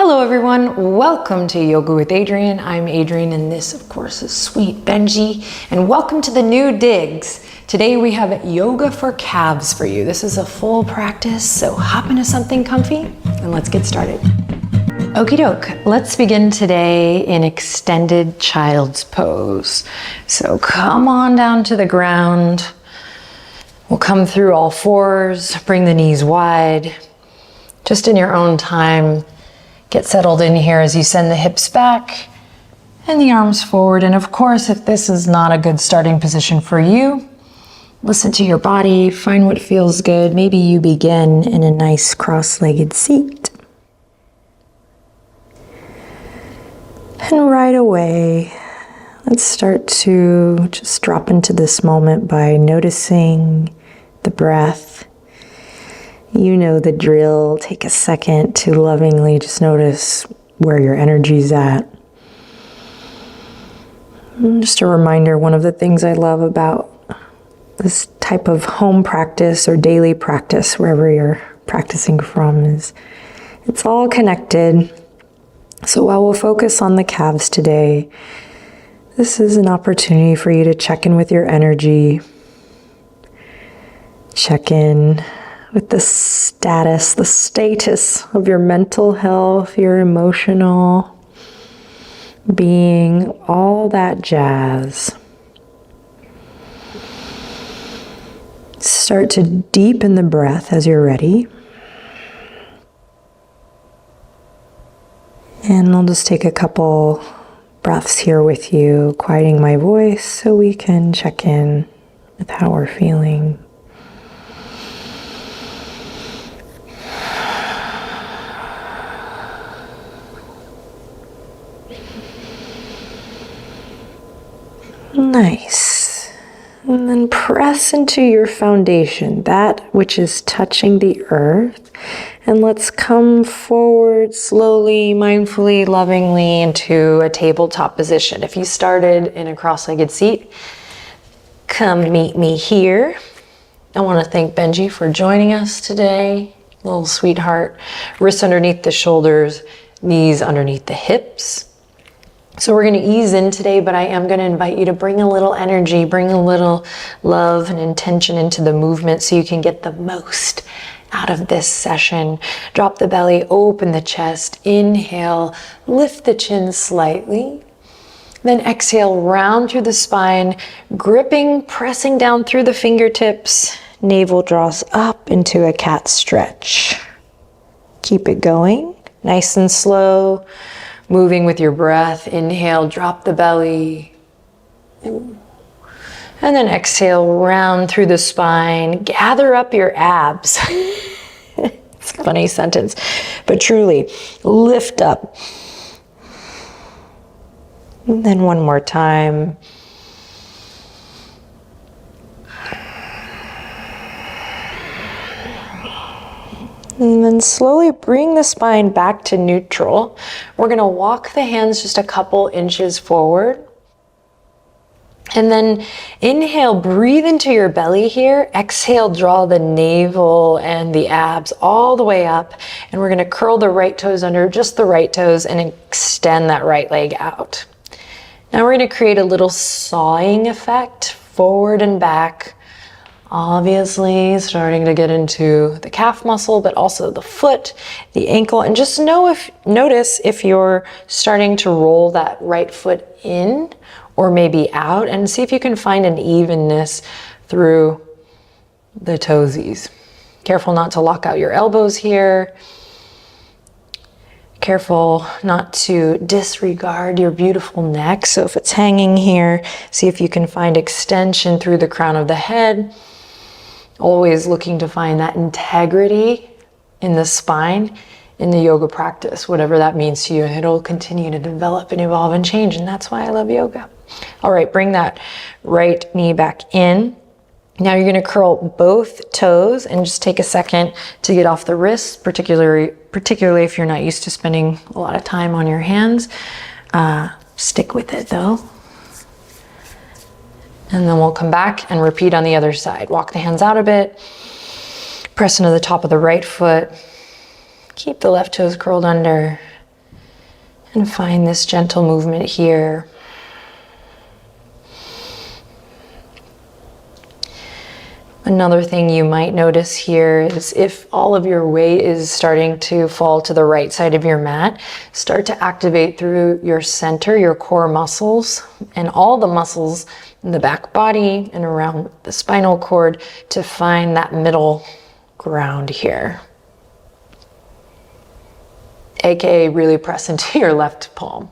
Hello everyone, welcome to Yoga with Adriene. I'm Adriene and this of course is Sweet Benji, and welcome to the new digs. Today we have yoga for calves for you. This is a full practice, so hop into something comfy and let's get started. Okie doke, let's begin today in extended child's pose. So come on down to the ground. We'll come through all fours, bring the knees wide. Just in your own time, get settled in here as you send the hips back and the arms forward. And of course, if this is not a good starting position for you, listen to your body, find what feels good. Maybe you begin in a nice cross-legged seat. And right away, let's start to just drop into this moment by noticing the breath. You know the drill. Take a second to lovingly just notice where your energy's at. And just a reminder, one of the things I love about this type of home practice or daily practice, wherever you're practicing from, is it's all connected. So while we'll focus on the calves today, this is an opportunity for you to check in with your energy, check in with the status of your mental health, your emotional being, all that jazz. Start to deepen the breath as you're ready. And I'll just take a couple breaths here with you, quieting my voice so we can check in with how we're feeling. Nice. And then press into your foundation, that which is touching the earth. And let's come forward slowly, mindfully, lovingly into a tabletop position. If you started in a cross-legged seat, come meet me here. I want to thank Benji for joining us today. Little sweetheart. Wrists underneath the shoulders, knees underneath the hips. So we're going to ease in today, but I am going to invite you to bring a little energy, bring a little love and intention into the movement so you can get the most out of this session. Drop the belly, open the chest, inhale, lift the chin slightly. Then exhale, round through the spine, gripping, pressing down through the fingertips. Navel draws up into a cat stretch. Keep it going, nice and slow. Moving with your breath, inhale, drop the belly. And then exhale, round through the spine, gather up your abs. It's a funny sentence, but truly, lift up. And then one more time. And then slowly bring the spine back to neutral. We're going to walk the hands just a couple inches forward. And then inhale, breathe into your belly here. Exhale, draw the navel and the abs all the way up. And we're going to curl the right toes under, just the right toes, and extend that right leg out. Now we're going to create a little sawing effect, forward and back. Obviously starting to get into the calf muscle, but also the foot, the ankle, and just notice if you're starting to roll that right foot in or maybe out, and see if you can find an evenness through the toesies. Careful not to lock out your elbows here. Careful not to disregard your beautiful neck. So if it's hanging here, see if you can find extension through the crown of the head. Always looking to find that integrity in the spine in the yoga practice, whatever that means to you. It'll continue to develop and evolve and change, and that's why I love yoga. All right, bring that right knee back in. Now you're going to curl both toes and just take a second to get off the wrists, particularly if you're not used to spending a lot of time on your hands. Stick with it though. And then we'll come back and repeat on the other side. Walk the hands out a bit. Press into the top of the right foot. Keep the left toes curled under. And find this gentle movement here. Another thing you might notice here is if all of your weight is starting to fall to the right side of your mat, start to activate through your center, your core muscles, and all the muscles in the back body and around the spinal cord to find that middle ground here. AKA really press into your left palm.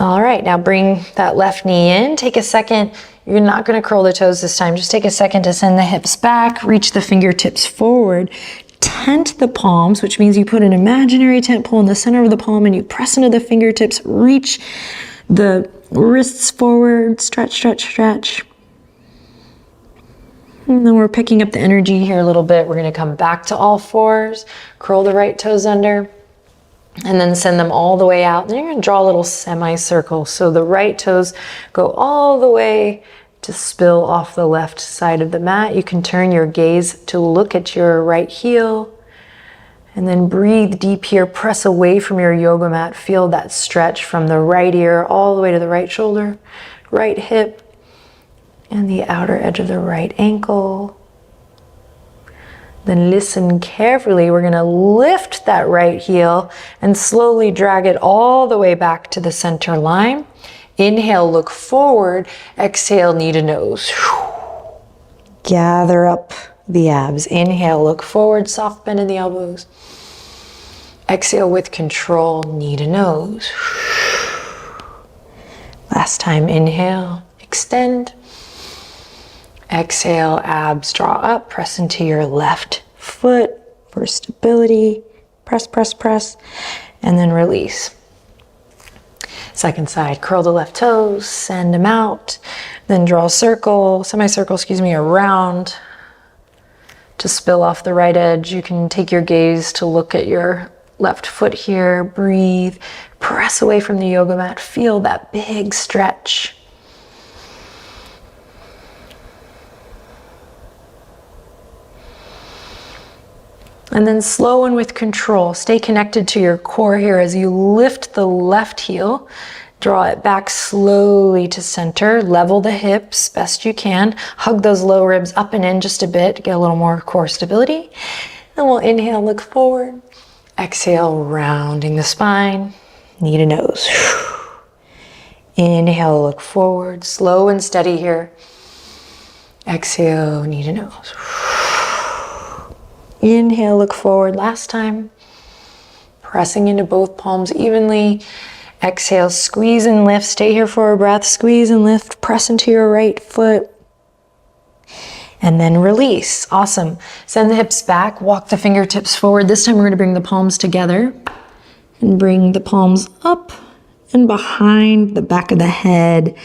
All right, now bring that left knee in. Take a second. You're not going to curl the toes this time. Just take a second to send the hips back, reach the fingertips forward, tent the palms, which means you put an imaginary tent pole in the center of the palm and you press into the fingertips, reach the wrists forward, stretch, stretch, stretch. And then we're picking up the energy here a little bit. We're going to come back to all fours, curl the right toes under, and then send them all the way out. Then you're going to draw a little semicircle. So the right toes go all the way to spill off the left side of the mat. You can turn your gaze to look at your right heel. And then breathe deep here. Press away from your yoga mat. Feel that stretch from the right ear all the way to the right shoulder, right hip, and the outer edge of the right ankle. Then listen carefully. We're going to lift that right heel and slowly drag it all the way back to the center line. Inhale, look forward. Exhale, knee to nose. Gather up the abs. Inhale, look forward, soft bend in the elbows. Exhale with control, knee to nose. Last time, inhale, extend. Exhale, abs draw up, press into your left foot for stability. Press, press, press, and then release. Second side, curl the left toes, send them out, then draw a circle, semicircle, around to spill off the right edge. You can take your gaze to look at your left foot here, breathe, press away from the yoga mat, feel that big stretch. And then slow and with control, stay connected to your core here as you lift the left heel, draw it back slowly to center, level the hips best you can, hug those low ribs up and in just a bit to get a little more core stability. Then we'll inhale, look forward, exhale, rounding the spine, knee to nose. Inhale, look forward, slow and steady here. Exhale, knee to nose. Inhale, look forward. Last time. Pressing into both palms evenly. Exhale, squeeze and lift. Stay here for a breath. Squeeze and lift. Press into your right foot. And then release. Awesome. Send the hips back. Walk the fingertips forward. This time we're going to bring the palms together. And bring the palms up and behind the back of the head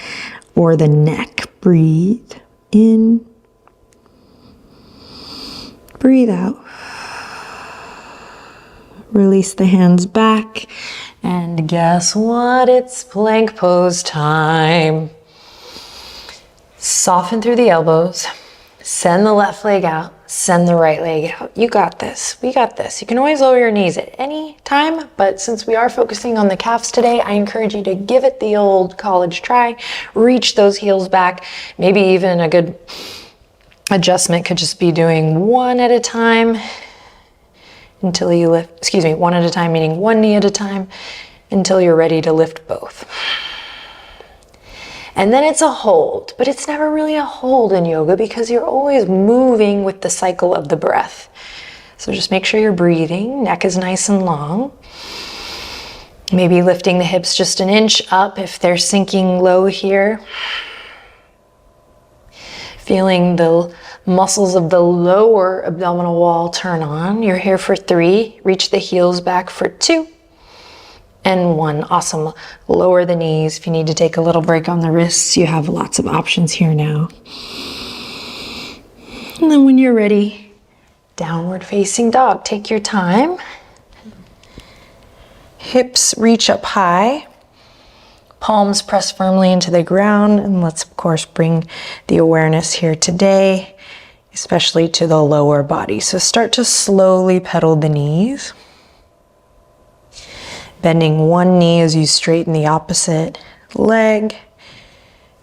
or the neck. Breathe in. Breathe out. Release the hands back. And guess what? It's plank pose time. Soften through the elbows. Send the left leg out. Send the right leg out. You got this. We got this. You can always lower your knees at any time, but since we are focusing on the calves today, I encourage you to give it the old college try. Reach those heels back. Maybe even a good adjustment could just be doing one at a time until you lift, one at a time, meaning one knee at a time, until you're ready to lift both. And then it's a hold, but it's never really a hold in yoga because you're always moving with the cycle of the breath. So just make sure you're breathing, neck is nice and long. Maybe lifting the hips just an inch up if they're sinking low here. Feeling the muscles of the lower abdominal wall turn on. You're here for 3. Reach the heels back for 2 and 1. Awesome. Lower the knees. If you need to take a little break on the wrists, you have lots of options here now. And then when you're ready, downward facing dog. Take your time. Hips reach up high. Palms press firmly into the ground, and let's of course bring the awareness here today, especially to the lower body. So start to slowly pedal the knees. Bending one knee as you straighten the opposite leg.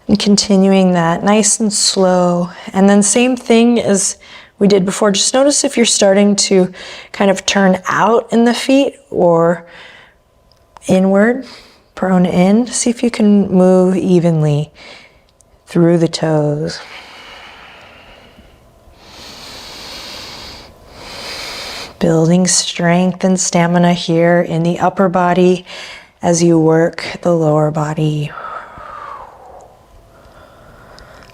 And continuing that nice and slow. And then same thing as we did before. Just notice if you're starting to kind of turn out in the feet or inward, prone in. See if you can move evenly through the toes. Building strength and stamina here in the upper body as you work the lower body.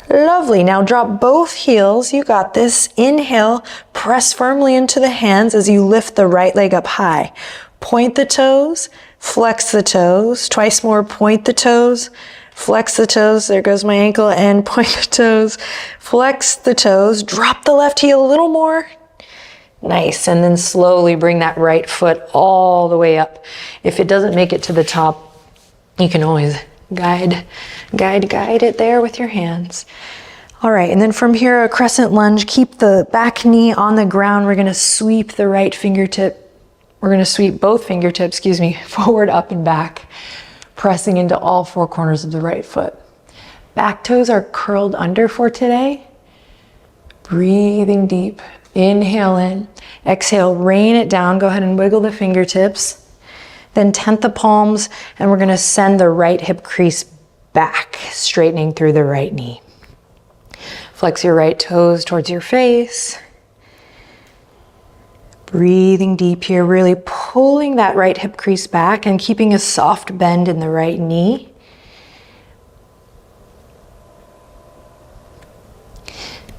Lovely. Now drop both heels. You got this. Inhale, press firmly into the hands as you lift the right leg up high. Point the toes, flex the toes. Twice more, point the toes, flex the toes. There goes my ankle. And point the toes, flex the toes. Drop the left heel a little more. Nice, and then slowly bring that right foot all the way up. If it doesn't make it to the top, you can always guide it there with your hands. All right, and then from here, a crescent lunge. Keep the back knee on the ground. We're gonna sweep the right fingertip. We're gonna sweep both fingertips, forward, up, and back, pressing into all four corners of the right foot. Back toes are curled under for today. Breathing deep. Inhale in, exhale, rain it down. Go ahead and wiggle the fingertips. Then tent the palms, and we're gonna send the right hip crease back, straightening through the right knee. Flex your right toes towards your face. Breathing deep here, really pulling that right hip crease back and keeping a soft bend in the right knee.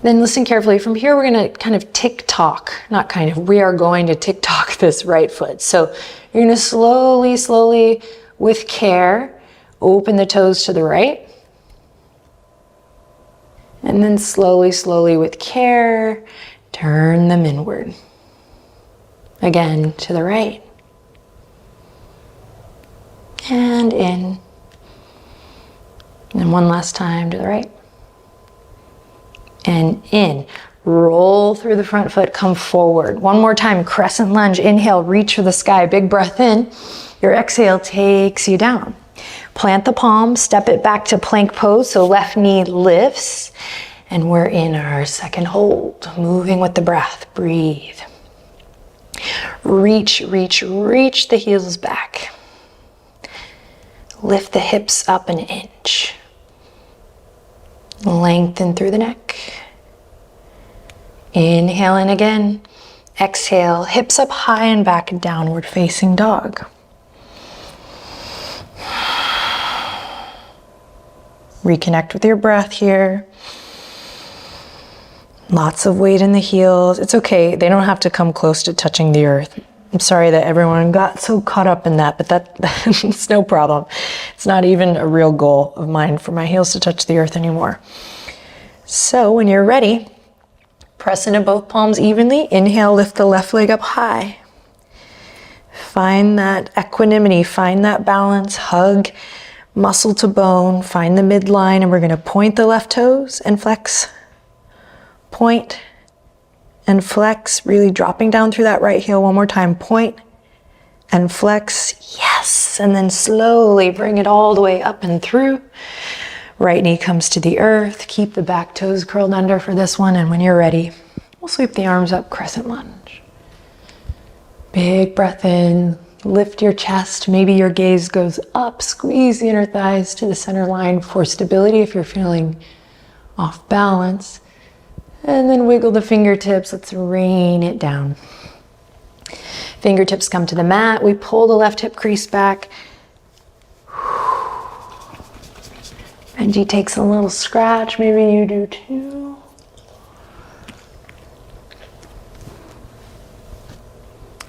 Then listen carefully. From here, we're gonna kind of we are going to tick-tock this right foot. So you're gonna slowly, with care, open the toes to the right. And then slowly, with care, turn them inward. Again, to the right. And in. And one last time to the right. And in. Roll through the front foot, come forward. One more time, crescent lunge. Inhale, reach for the sky, big breath in. Your exhale takes you down. Plant the palm, step it back to plank pose, so left knee lifts. And we're in our second hold, moving with the breath. Breathe. Reach the heels back. Lift the hips up an inch. Lengthen through the neck. Inhale in again. Exhale, hips up high and back, downward facing dog. Reconnect with your breath here. Lots of weight in the heels. It's okay, they don't have to come close to touching the earth. I'm sorry that everyone got so caught up in that, but that's no problem. It's not even a real goal of mine for my heels to touch the earth anymore. So when you're ready, press into both palms evenly. Inhale, lift the left leg up high. Find that equanimity, find that balance, hug muscle to bone, find the midline, and we're gonna point the left toes and flex. Point and flex, really dropping down through that right heel one more time. Point and flex, yes. And then slowly bring it all the way up and through. Right knee comes to the earth. Keep the back toes curled under for this one. And when you're ready, we'll sweep the arms up, crescent lunge. Big breath in, lift your chest. Maybe your gaze goes up, squeeze the inner thighs to the center line for stability if you're feeling off balance. And then wiggle the fingertips. Let's rain it down. Fingertips come to the mat. We pull the left hip crease back. Benji takes a little scratch. Maybe you do too.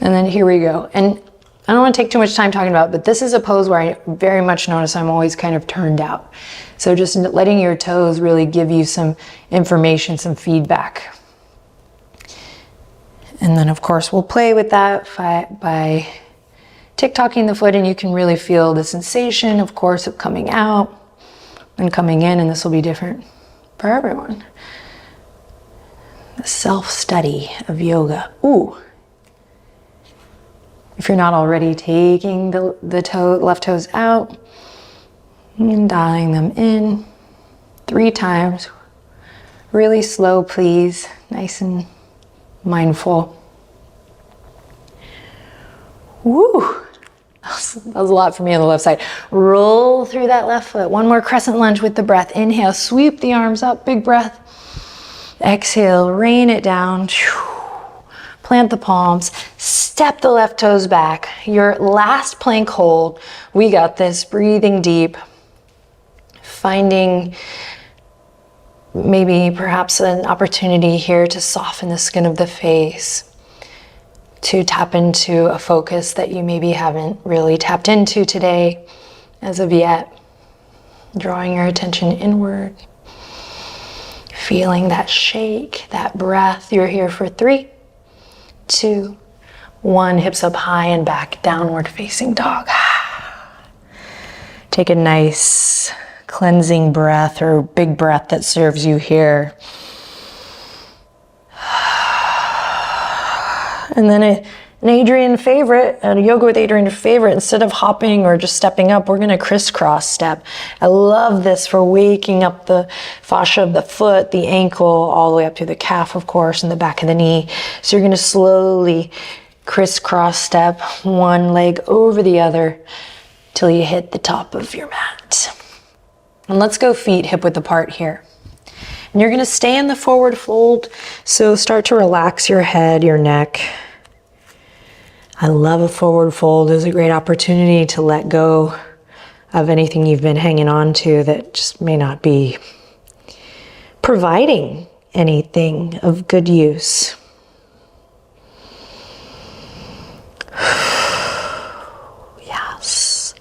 And then here we go. And I don't want to take too much time talking about it, but this is a pose where I very much notice I'm always kind of turned out. So just letting your toes really give you some information, some feedback. And then of course we'll play with that by tick-tocking the foot, and you can really feel the sensation, of course, of coming out and coming in, and this will be different for everyone. The self-study of yoga. Ooh. If you're not already, taking the left toes out and dialing them in 3 times. Really slow, please. Nice and mindful. Woo! That was a lot for me on the left side. Roll through that left foot. One more crescent lunge with the breath. Inhale, sweep the arms up, big breath. Exhale, rain it down. Plant the palms, step the left toes back. Your last plank hold. We got this, breathing deep. Finding maybe perhaps an opportunity here to soften the skin of the face, to tap into a focus that you maybe haven't really tapped into today as of yet. Drawing your attention inward. Feeling that shake, that breath. You're here for 3, 2, 1. Hips up high and back, downward facing dog. Take a nice cleansing breath or big breath that serves you here. And then an Adriene favorite, a Yoga with Adriene favorite, instead of hopping or just stepping up, we're gonna crisscross step. I love this for waking up the fascia of the foot, the ankle, all the way up to the calf, of course, and the back of the knee. So you're gonna slowly crisscross step one leg over the other till you hit the top of your mat. And let's go feet hip width apart here. And you're gonna stay in the forward fold, so start to relax your head, your neck. I love a forward fold. It's a great opportunity to let go of anything you've been hanging on to that just may not be providing anything of good use. Yes.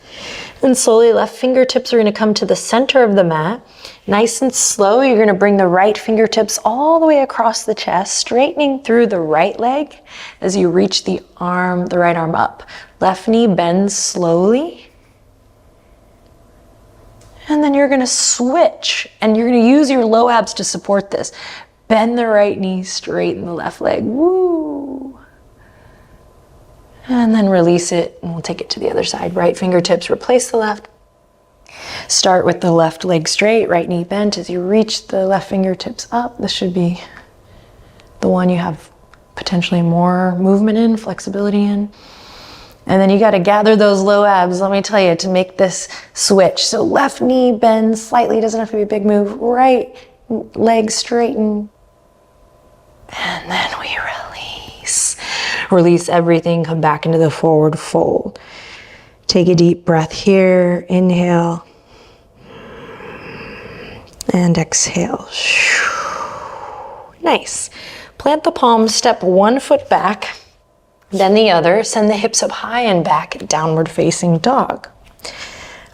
And slowly left fingertips are going to come to the center of the mat. Nice and slow, you're going to bring the right fingertips all the way across the chest, straightening through the right leg as you reach the right arm up. Left knee bends slowly. And then you're going to switch, and you're going to use your low abs to support this. Bend the right knee, straighten the left leg. Woo! And then release it, and we'll take it to the other side. Right fingertips replace the left. Start with the left leg straight, right knee bent as you reach the left fingertips up. This should be the one you have potentially more movement in, flexibility in. And then you got to gather those low abs, let me tell you, to make this switch. So left knee bends slightly, doesn't have to be a big move. Right leg straighten. And then we release. Release everything, come back into the forward fold. Take a deep breath here, inhale, and exhale. Nice. Plant the palms, step one foot back, then the other. Send the hips up high and back, downward facing dog.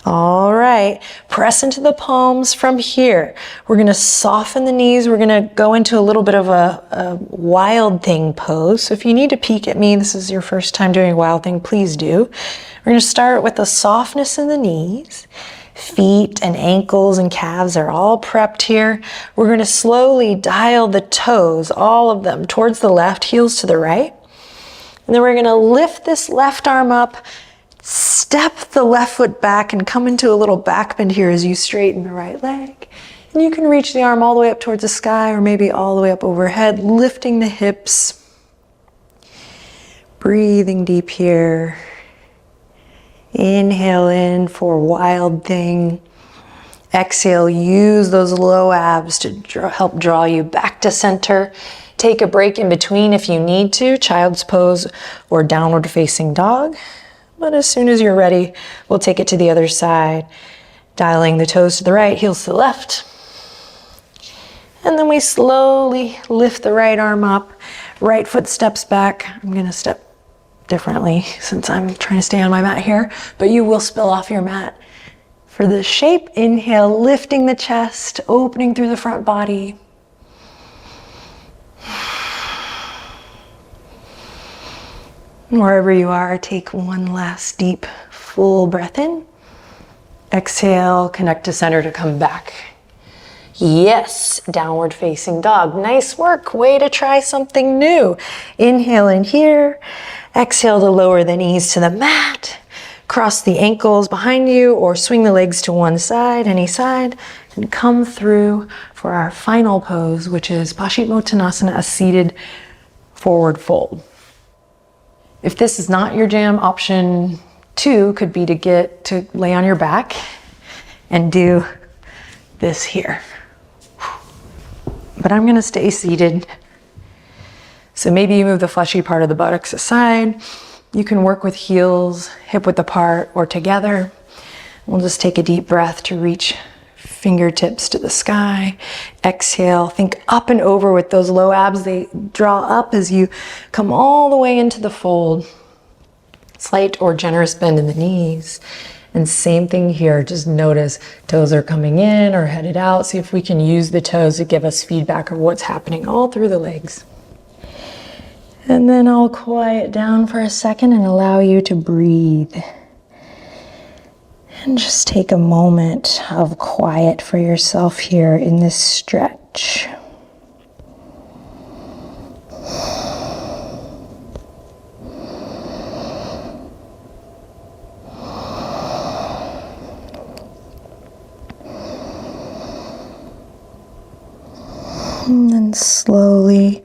All right, press into the palms from here. We're gonna soften the knees. We're gonna go into a little bit of a wild thing pose. So if you need to peek at me, this is your first time doing a wild thing, please do. We're gonna start with the softness in the knees. Feet and ankles and calves are all prepped here. We're gonna slowly dial the toes, all of them, towards the left, heels to the right. And then we're gonna lift this left arm up, step the left foot back and come into a little back bend here as you straighten the right leg. And you can reach the arm all the way up towards the sky or maybe all the way up overhead, lifting the hips. Breathing deep here. Inhale in for wild thing. Exhale, use those low abs to help draw you back to center. Take a break in between if you need to, child's pose or downward facing dog. But as soon as you're ready, we'll take it to the other side. Dialing the toes to the right, heels to the left. And then we slowly lift the right arm up. Right foot steps back. I'm gonna step differently since I'm trying to stay on my mat here, but you will spill off your mat. For the shape, inhale, lifting the chest, opening through the front body. Wherever you are, take one last deep, full breath in. Exhale, connect to center to come back. Yes, downward facing dog. Nice work, way to try something new. Inhale in here, Exhale to lower the knees to the mat. Cross the ankles behind you or swing the legs to one side, any side, and come through for our final pose, which is Paschimottanasana, a seated forward fold. If this is not your jam, option 2 could be to get to lay on your back and do this here. But I'm gonna stay seated. So maybe you move the fleshy part of the buttocks aside. You can work with heels hip width apart or together. We'll just take a deep breath to reach fingertips to the sky. Exhale, think up and over with those low abs. They draw up as you come all the way into the fold. Slight or generous bend in the knees. And same thing here, just notice toes are coming in or headed out. See if we can use the toes to give us feedback of what's happening all through the legs. And then I'll quiet down for a second and allow you to breathe. And just take a moment of quiet for yourself here in this stretch. And then slowly